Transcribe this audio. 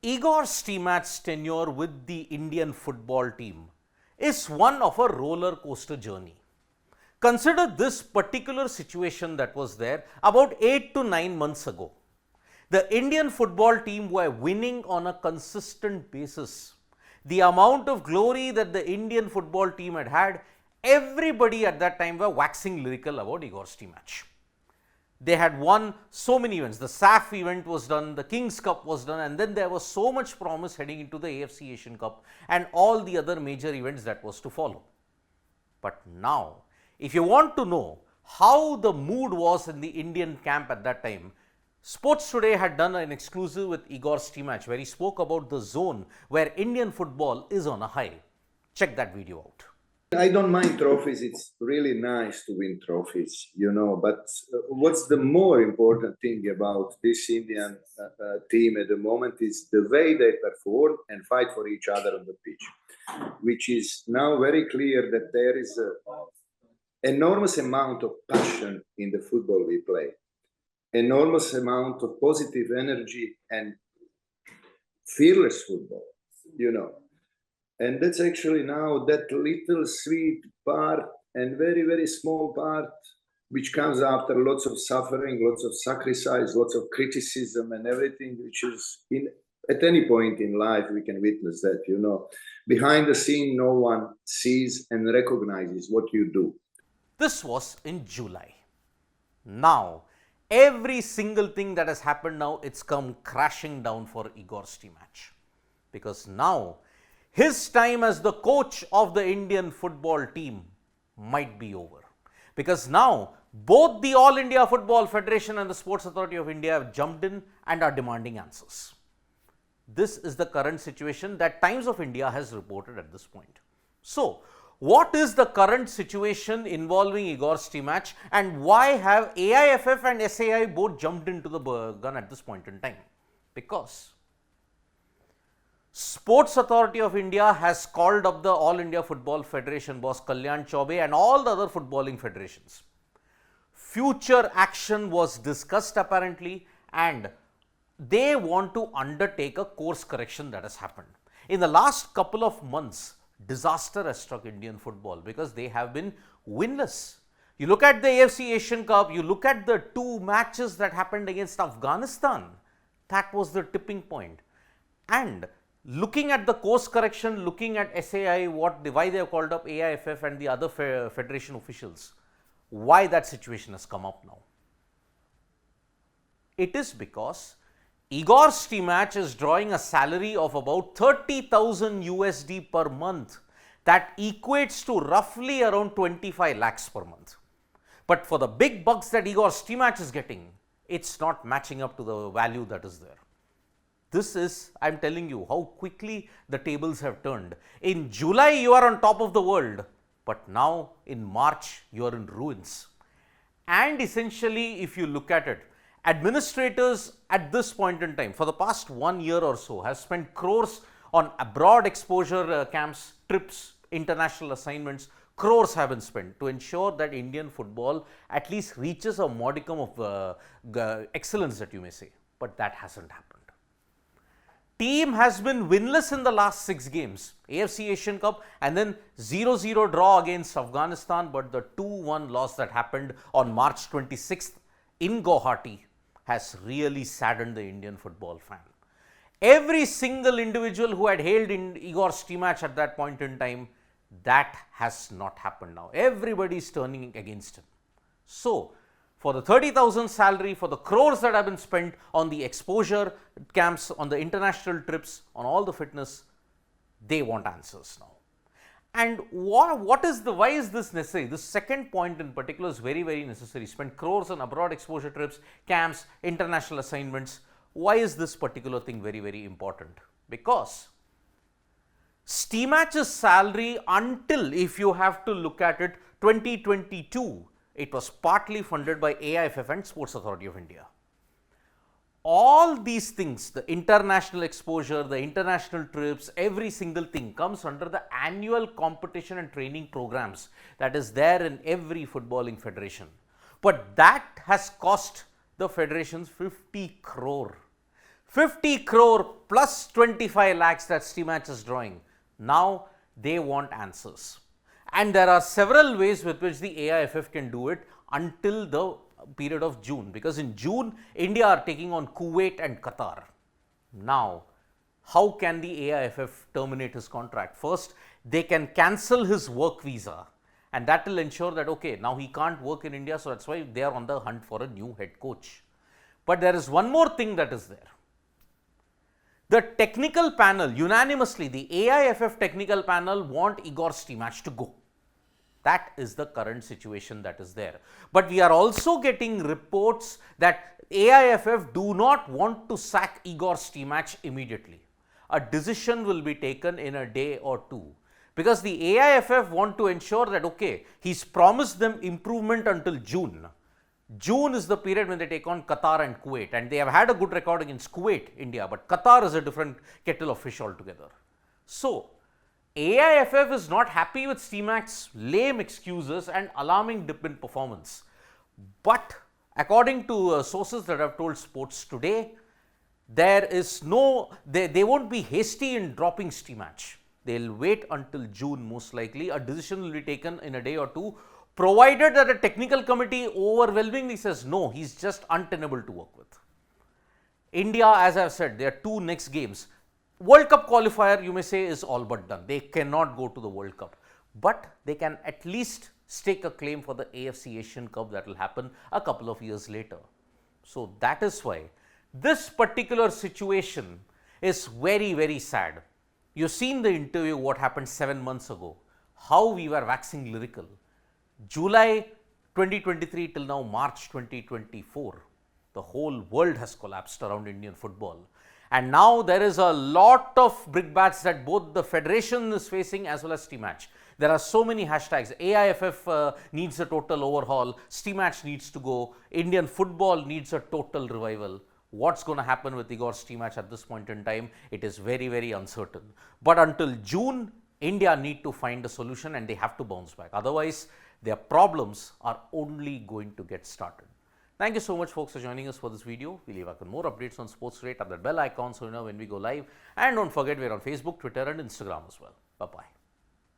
Igor Stimac's tenure with the Indian football team is one of a roller coaster journey. Consider this particular situation that was there about 8 to 9 months ago. The Indian football team were winning on a consistent basis. The amount of glory that the Indian football team had, everybody at that time were waxing lyrical about Igor Stimac. They had won so many events. The SAIFF event was done, the King's Cup was done, and then there was so much promise heading into the AFC Asian Cup and all the other major events that was to follow. But now, if you want to know how the mood was in the Indian camp at that time, Sports Today had done an exclusive with Igor Stimac where he spoke about the zone where Indian football is on a high. Check that video out. I don't mind trophies. It's really nice to win trophies, but what's the more important thing about this Indian team at the moment is the way they perform and fight for each other on the pitch, which is now very clear that there is an enormous amount of passion in the football we play, enormous amount of positive energy and fearless football, And that's actually now that little sweet part and very, very small part, which comes after lots of suffering, lots of sacrifice, lots of criticism and everything, which is at any point in life, we can witness that, Behind the scene, no one sees and recognizes what you do. This was in July. Now, every single thing that has happened now, it's come crashing down for Igor Stimac. Because now, his time as the coach of the Indian football team might be over. Because now, both the All India Football Federation and the Sports Authority of India have jumped in and are demanding answers. This is the current situation that Times of India has reported at this point. So, what is the current situation involving Igor Stimac and why have AIFF and SAI both jumped into the gun at this point in time? Because Sports Authority of India has called up the All India Football Federation boss Kalyan Chaubey and all the other footballing federations. Future action was discussed apparently, and they want to undertake a course correction that has happened. In the last couple of months, disaster has struck Indian football because they have been winless. You look at the AFC Asian Cup, you look at the two matches that happened against Afghanistan, that was the tipping point. And looking at the course correction, looking at SAI, why they have called up AIFF and the other federation officials, why that situation has come up now. It is because Igor Stimac is drawing a salary of about 30,000 USD per month. That equates to roughly around 25 lakhs per month. But for the big bucks that Igor Stimac is getting, it's not matching up to the value that is there. This is, I'm telling you, how quickly the tables have turned. In July, you are on top of the world, but now in March, you are in ruins. And essentially, if you look at it, administrators at this point in time, for the past 1 year or so, have spent crores on abroad exposure camps, trips, international assignments. Crores have been spent to ensure that Indian football at least reaches a modicum of excellence, that you may say. But that hasn't happened. Team has been winless in the last 6 games, AFC Asian Cup, and then 0-0 draw against Afghanistan, but the 2-1 loss that happened on March 26th in Guwahati has really saddened the Indian football fan. Every single individual who had hailed in Igor Stimac at that point in time, that has not happened now. Everybody is turning against him. So, for the 30,000 salary, for the crores that have been spent on the exposure camps, on the international trips, on all the fitness, they want answers now. And why is this necessary? This second point in particular is very, very necessary. Spend crores on abroad exposure trips, camps, international assignments. Why is this particular thing very, very important? Because Stimac's salary until, if you have to look at it, 2022, it was partly funded by AIFF and Sports Authority of India. All these things, the international exposure, the international trips, every single thing comes under the annual competition and training programs that is there in every footballing federation. But that has cost the federations 50 crore. 50 crore plus 25 lakhs that Stimac is drawing. Now they want answers. And there are several ways with which the AIFF can do it until the period of June, because in June, India are taking on Kuwait and Qatar. Now, how can the AIFF terminate his contract? First, they can cancel his work visa, and that will ensure that, okay, now he can't work in India, so that's why they are on the hunt for a new head coach. But there is one more thing that is there. The technical panel, unanimously, the AIFF technical panel want Igor Stimac to go. That is the current situation that is there. But we are also getting reports that AIFF do not want to sack Igor Stimac immediately. A decision will be taken in a day or two, because the AIFF want to ensure that, okay, he's promised them improvement until June. June is the period when they take on Qatar and Kuwait, and they have had a good record against Kuwait, India, but Qatar is a different kettle of fish altogether. So, AIFF is not happy with Stimac's lame excuses and alarming dip in performance. But according to sources that have told Sports Today, there is no, they won't be hasty in dropping Stimac. They'll wait until June most likely. A decision will be taken in a day or two, provided that a technical committee overwhelmingly says no, he's just untenable to work with. India, as I've said, there are two next games. World Cup qualifier, you may say, is all but done. They cannot go to the World Cup, but they can at least stake a claim for the AFC Asian Cup that will happen a couple of years later. So that is why this particular situation is very, very sad. You've seen the interview, what happened 7 months ago, how we were waxing lyrical. July 2023 till now March 2024, the whole world has collapsed around Indian football. And now there is a lot of brickbats that both the federation is facing as well as Stimac. There are so many hashtags. AIFF needs a total overhaul, Stimac needs to go, Indian football needs a total revival. What's going to happen with Igor Stimac at this point in time? It is very, very uncertain. But until June, India need to find a solution and they have to bounce back. Otherwise, their problems are only going to get started. Thank you so much, folks, for joining us for this video. We'll be back with more updates on Sports Today. Tap that bell icon so you know when we go live. And don't forget, we're on Facebook, Twitter, and Instagram as well. Bye-bye.